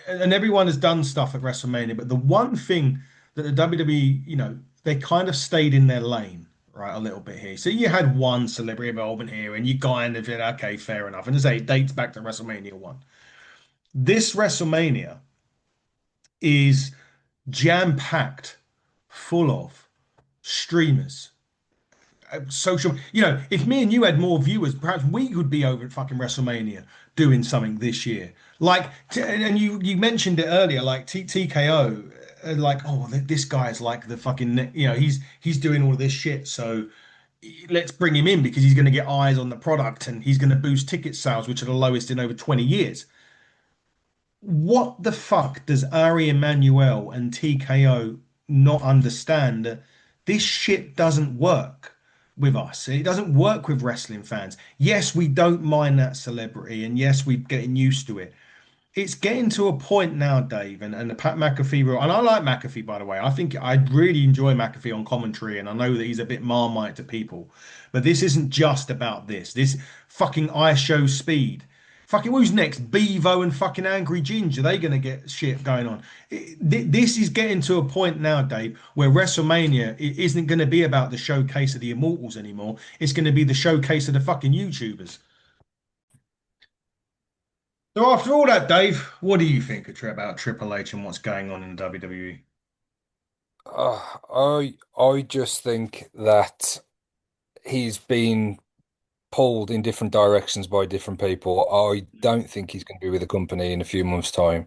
and everyone has done stuff at WrestleMania. But the one thing that the WWE, they kind of stayed in their lane, right, a little bit here. So you had one celebrity involvement here, and you kind of said, okay, fair enough. And as I say, it dates back to WrestleMania 1. This WrestleMania is jam-packed full of streamers, social. If me and you had more viewers, perhaps we could be over at fucking WrestleMania doing something this year. Like, and you mentioned it earlier, like TKO, like, oh, this guy's like the fucking, he's doing all of this shit. So let's bring him in because he's going to get eyes on the product and he's going to boost ticket sales, which are the lowest in over 20 years. What the fuck does Ari Emanuel and TKO not understand that this shit doesn't work with us? It doesn't work with wrestling fans. Yes, we don't mind that celebrity, and yes, we're getting used to it. It's getting to a point now, Dave, and the Pat McAfee rule. And I like McAfee, by the way. I think I really enjoy McAfee on commentary, and I know that he's a bit marmite to people. But this isn't just about this. This fucking I Show Speed. Fucking who's next? Bevo and fucking Angry Ginger. They gonna get shit going on. This is getting to a point now, Dave, where WrestleMania isn't going to be about the showcase of the Immortals anymore. It's going to be the showcase of the fucking YouTubers. So after all that, Dave, what do you think about Triple H and what's going on in the WWE? I just think that he's been pulled in different directions by different people. I don't think he's going to be with the company in a few months' time.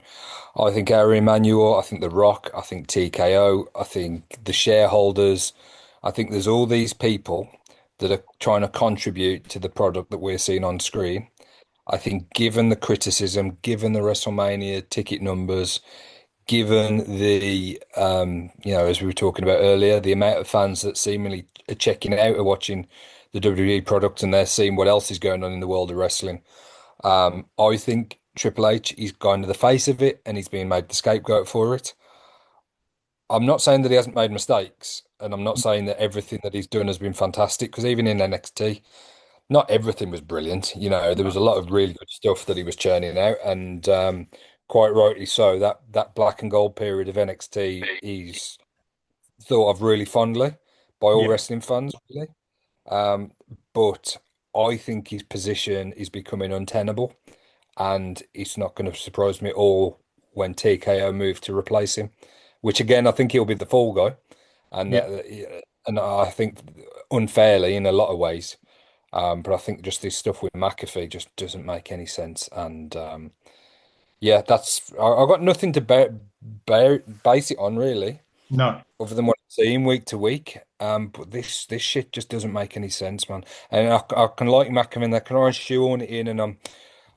I think Ari Emanuel, I think The Rock, I think TKO, I think the shareholders, I think there's all these people that are trying to contribute to the product that we're seeing on screen. I think given the criticism, given the WrestleMania ticket numbers, given the as we were talking about earlier, the amount of fans that seemingly are checking out or watching the WWE product and they're seeing what else is going on in the world of wrestling. I think Triple H is going to the face of it and he's being made the scapegoat for it. I'm not saying that he hasn't made mistakes, and I'm not saying that everything that he's done has been fantastic, because even in NXT, not everything was brilliant. There was No. a lot of really good stuff that he was churning out, and quite rightly so. That black and gold period of NXT is thought of really fondly by all Yeah. wrestling fans, really. Um, but I think his position is becoming untenable, and it's not going to surprise me at all when TKO move to replace him. Which again, I think he'll be the fall guy, and Yeah. I think unfairly in a lot of ways. But I think just this stuff with McAfee just doesn't make any sense. And yeah, I've got nothing to base it on really, No. other than what I'm seeing week to week. But this shit just doesn't make any sense, man. And I can like McAfee, and I can always shoehorn it in, and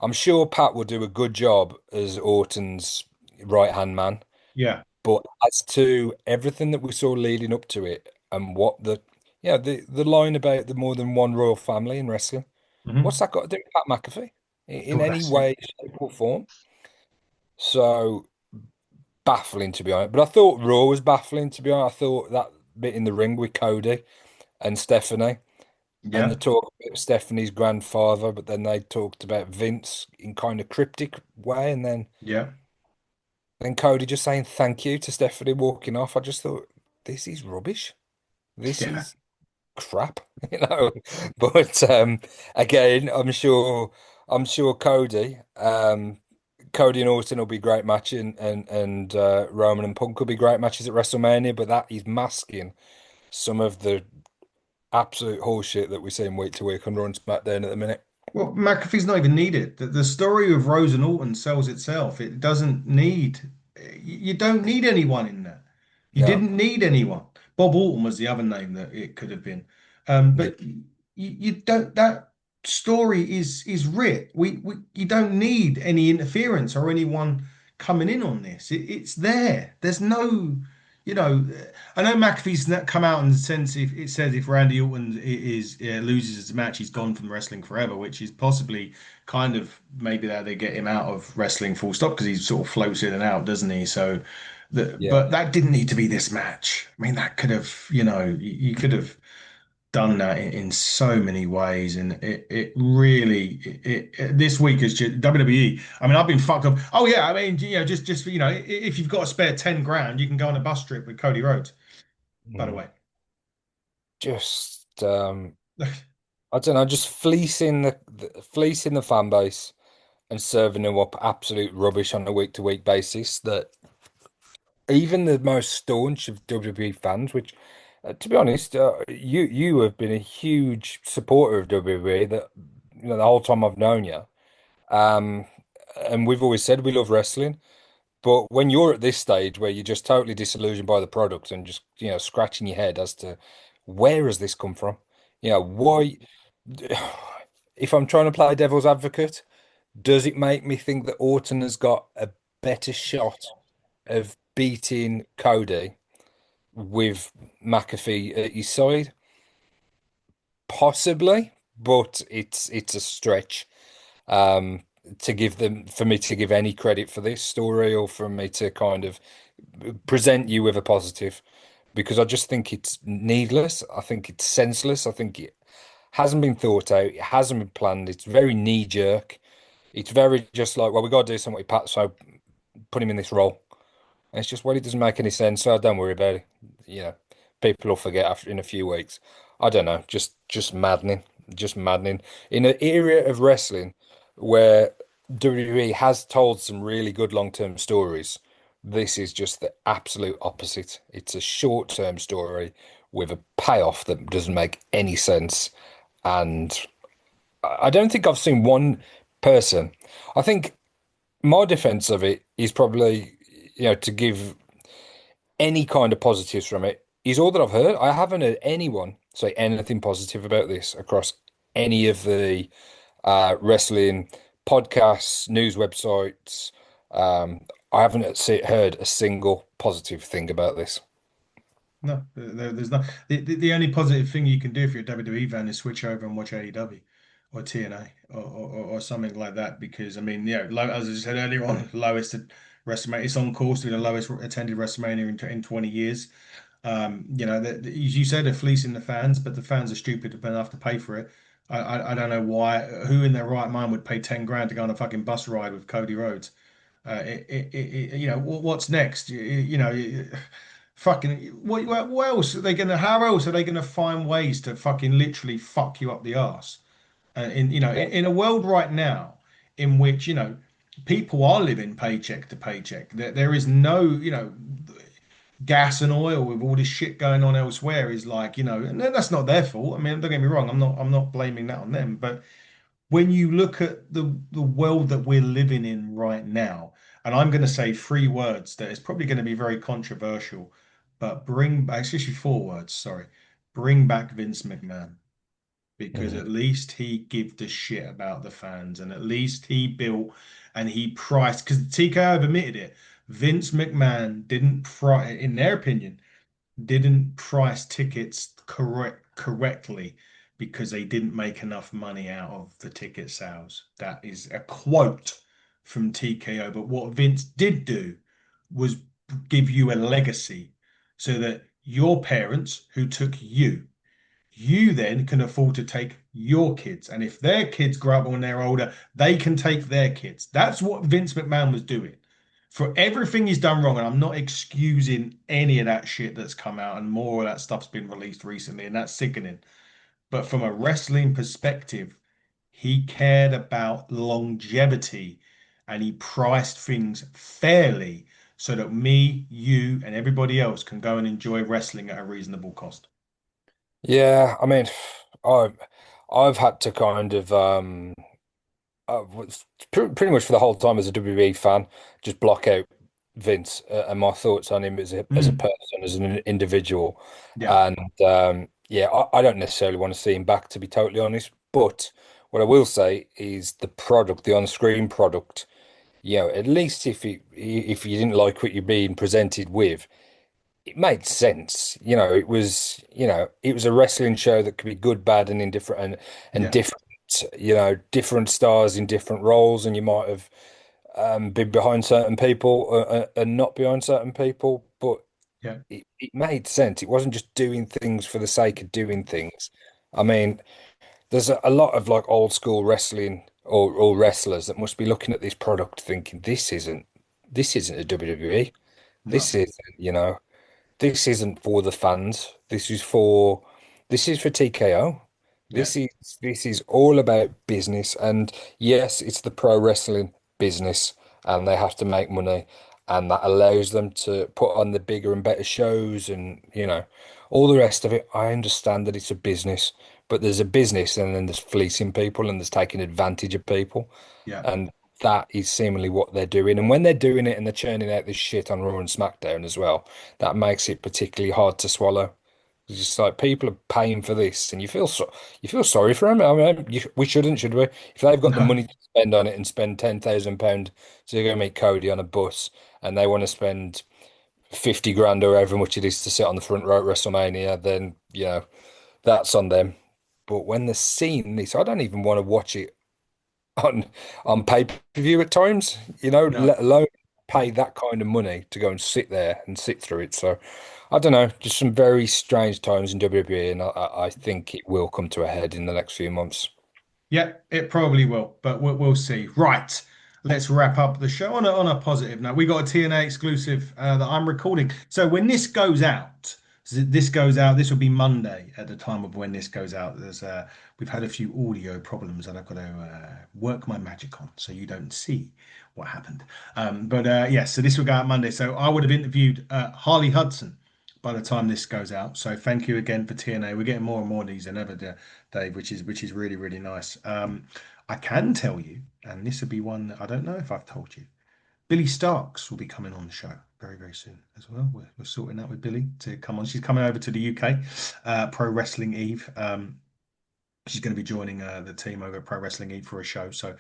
I'm sure Pat will do a good job as Orton's right hand man. Yeah. But as to everything that we saw leading up to it, and what the line about the more than one royal family in wrestling, what's Hmm. that got to do with Pat McAfee in Well, any that's it. way, shape, or form? So baffling to be honest. But I thought Raw was baffling to be honest. I thought that bit in the ring with Cody and Stephanie, and the Yeah. talk about Stephanie's grandfather, but then they talked about Vince in kind of cryptic way, and Yeah. then Cody just saying thank you to Stephanie walking off. I just thought this is rubbish. This Yeah. is crap, you know. But again, I'm sure Cody and Orton will be great matches, and Roman and Punk will be great matches at WrestleMania. But that is masking some of the absolute horseshit that we see in week to week on Raw and SmackDown at the minute. Well, McAfee's not even needed. The story of Rose and Orton sells itself. It doesn't need, you don't need anyone in there. You No, didn't need anyone. Bob Orton was the other name that it could have been. yeah, But you don't, that story is writ. You don't need any interference or anyone coming in on this. It's there. There's no. you know, I know McAfee's come out and since if it says if Randy Orton loses his match, he's gone from wrestling forever, which is possibly kind of maybe that they get him out of wrestling full stop because he sort of floats in and out, doesn't he? So, Yeah. but that didn't need to be this match. I mean, that could have, you could have done that in so many ways, and it really this week is just WWE. I mean, I've been fucked up. Oh yeah, I mean, just if you've got a spare 10 grand, you can go on a bus trip with Cody Rhodes. By the Mm. way, Just I don't know, just fleecing the fan base and serving them up absolute rubbish on a week to week basis that even the most staunch of WWE fans, which to be honest, you have been a huge supporter of WWE that the whole time I've known you. Um, and we've always said we love wrestling, but when you're at this stage where you're just totally disillusioned by the product and just scratching your head as to where has this come from? Why? If I'm trying to play devil's advocate, does it make me think that Orton has got a better shot of beating Cody with McAfee at his side? Possibly, but it's a stretch to give them for me to give any credit for this story or for me to kind of present you with a positive because I just think it's needless. I think it's senseless. I think it hasn't been thought out. It hasn't been planned. It's very knee jerk. It's very just like, well, we got to do something with Pat, so put him in this role. And it's just, well, it doesn't make any sense. So don't worry about it. You know, people will forget after in a few weeks. I don't know. Just maddening. Just maddening. In an area of wrestling where WWE has told some really good long-term stories, this is just the absolute opposite. It's a short-term story with a payoff that doesn't make any sense. And I don't think I've seen one person. I think my defense of it is probably, to give any kind of positives from it is all that I've heard. I haven't heard anyone say anything positive about this across any of the wrestling podcasts, news websites. Um, I haven't heard a single positive thing about this. no, there's not. The only positive thing you can do if you're a WWE fan is switch over and watch AEW or TNA or something like that. Because I mean, as I said earlier on, lowest WrestleMania. It's on course to be the lowest attended WrestleMania in 20 years. As you said, they're fleecing the fans, but the fans are stupid enough to pay for it. I don't know why. Who in their right mind would pay 10 grand to go on a fucking bus ride with Cody Rhodes? What's next? Fucking what else are they gonna? How else are they gonna find ways to fucking literally fuck you up the arse? And Yeah. in a world right now in which people are living paycheck to paycheck, there is no gas and oil with all this shit going on elsewhere is like and that's not their fault. I mean, don't get me wrong, I'm not blaming that on them, but when you look at the world that we're living in right now, and I'm going to say three words that is probably going to be very controversial, but bring back, especially four words, sorry, bring back Vince McMahon because Mhm. at least he gave a shit about the fans and at least he built and he priced because TKO have admitted it. Vince McMahon didn't price, in their opinion, didn't price tickets correctly because they didn't make enough money out of the ticket sales. That is a quote from TKO. But what Vince did do was give you a legacy so that your parents who took you then can afford to take your kids. And if their kids grow up when they're older, they can take their kids. That's what Vince McMahon was doing. For everything he's done wrong, and I'm not excusing any of that shit that's come out, and more of that stuff's been released recently, and that's sickening. But from a wrestling perspective, he cared about longevity and he priced things fairly so that me, you, and everybody else can go and enjoy wrestling at a reasonable cost. Yeah, I mean, I've I've had to kind of pretty much for the whole time as a WWE fan, just block out Vince and my thoughts on him as a Mm, person, as an individual, yeah. and yeah, I don't necessarily want to see him back, to be totally honest. But what I will say is the product, the on-screen product, at least if you didn't like what you're being presented with, it made sense. It was a wrestling show that could be good, bad, and indifferent, and Yeah, different. Different stars in different roles, and you might have been behind certain people and not behind certain people, but yeah, it made sense. It wasn't just doing things for the sake of doing things. I mean, there's a lot of like old school wrestling or wrestlers that must be looking at this product thinking this isn't a WWE. no, This is, this isn't for the fans. This is for TKO. yeah, This is all about business. And yes, it's the pro wrestling business and they have to make money and that allows them to put on the bigger and better shows and all the rest of it. I understand that it's a business, but there's a business and then there's fleecing people and there's taking advantage of people. yeah, And that is seemingly what they're doing. And when they're doing it and they're churning out this shit on Raw and SmackDown as well, that makes it particularly hard to swallow. It's just like people are paying for this, and you feel sorry for them. I mean, we shouldn't, should we? If they've got the no, money to spend on it and spend £10,000 to go meet Cody on a bus, and they want to spend 50 grand or however much it is to sit on the front row at WrestleMania, then that's on them. But when they're seeing this, I don't even want to watch it on on pay-per-view at times, no. let alone pay that kind of money to go and sit there and sit through it. So I don't know, just some very strange times in WWE, and I think it will come to a head in the next few months. Yeah, it probably will, but we'll see. Right, let's wrap up the show on a positive note. We got a TNA exclusive that I'm recording. So when this goes out. This will be Monday at the time of when this goes out. We've had a few audio problems, and I've got to work my magic on so you don't see what happened. But yeah, so this will go out Monday. So I would have interviewed Harley Hudson by the time this goes out. So thank you again for TNA. We're getting more and more of these than ever, Dave, which is really, really nice. I can tell you, and this will be one that I don't know if I've told you. Billy Starks will be coming on the show very, very soon as well. We're sorting out with Billy to come on. She's coming over to the UK, Pro Wrestling Eve. She's going to be joining the team over at Pro Wrestling Eve for a show. So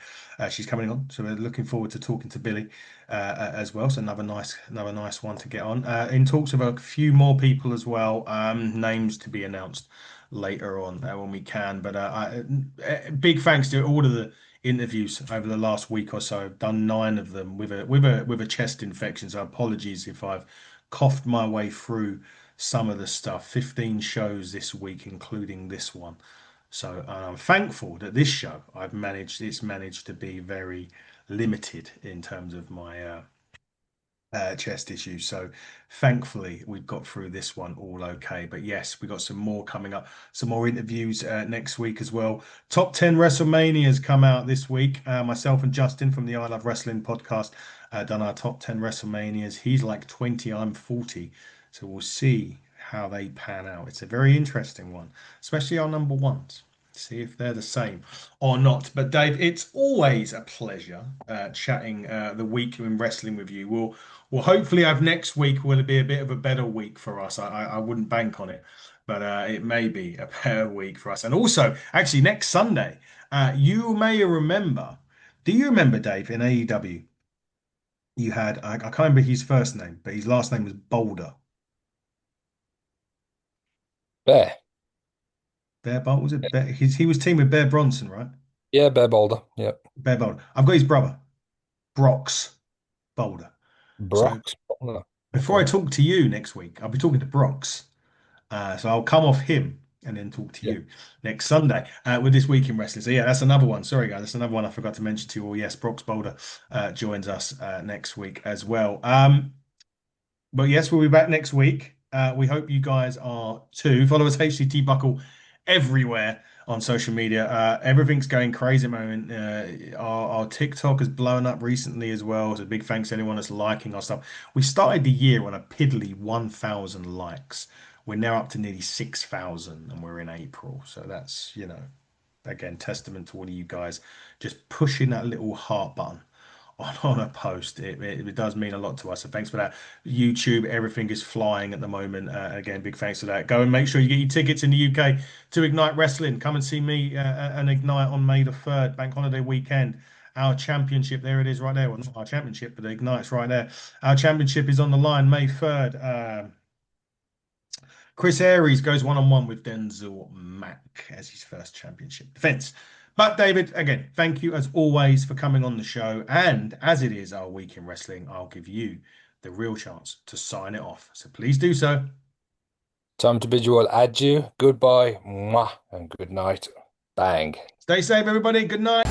she's coming on. So we're looking forward to talking to Billy as well. So another nice one to get on. In talks of a few more people as well. Names to be announced later on when we can. But big thanks to all of the interviews over the last week or so. I've done 9 of them with a chest infection. So apologies if I've coughed my way through some of the stuff. 15 shows this week, including this one. So I'm thankful that this show it's managed to be very limited in terms of my chest issues. So thankfully we've got through this one all okay. But yes, we got some more coming up, some more interviews next week as well. Top 10 WrestleManias come out this week. Myself and Justin from the I Love Wrestling podcast done our top 10 WrestleManias. He's like 20, I'm 40. So we'll see how they pan out. It's a very interesting one, especially our number ones. See if they're the same or not. But Dave, it's always a pleasure chatting the week in wrestling with you. We'll hopefully have next week will be a bit of a better week for us. I wouldn't bank on it, but it may be a better week for us. And also, actually, next Sunday, you may remember. Do you remember, Dave, in AEW, you had I can't remember his first name, but his last name was Boulder. Bear. Bear Boulder was it? He was teamed with Bear Bronson, right? Yeah, Bear Boulder. Yeah. Bear Boulder. I've got his brother, Brox Boulder. So Brock's Boulder. before I Okay. talk to you next week, I'll be talking to Brox. So I'll come off him and then talk to Yeah. you next Sunday with this week in wrestling. So yeah, that's another one. Sorry, guys, that's another one I forgot to mention to you all. Yes, Brox Boulder joins us next week as well. But yes, we'll be back next week. We hope you guys are too. Follow us, HCT Buckle, everywhere on social media. Everything's going crazy at the moment. Our TikTok has blown up recently as well. So big thanks to anyone that's liking our stuff. We started the year on a piddly 1,000 likes. We're now up to nearly 6,000 and we're in April. So that's, again, testament to all of you guys just pushing that little heart button on a post. It does mean a lot to us. So thanks for that. YouTube, everything is flying at the moment. Again, big thanks for that. Go and make sure you get your tickets in the UK to Ignite Wrestling. Come and see me and Ignite on May the 3rd, bank holiday weekend. Our championship, there it is right there. Well, not our championship, but Ignite's right there. Our championship is on the line May 3rd. Chris Aries goes one-on-one with Denzel Mack as his first championship defense. But David, again, thank you as always for coming on the show. And as it is our week in wrestling, I'll give you the real chance to sign it off. So please do so. Time to bid you all adieu, goodbye, mwah, and good night. Bang. Stay safe, everybody. Good night.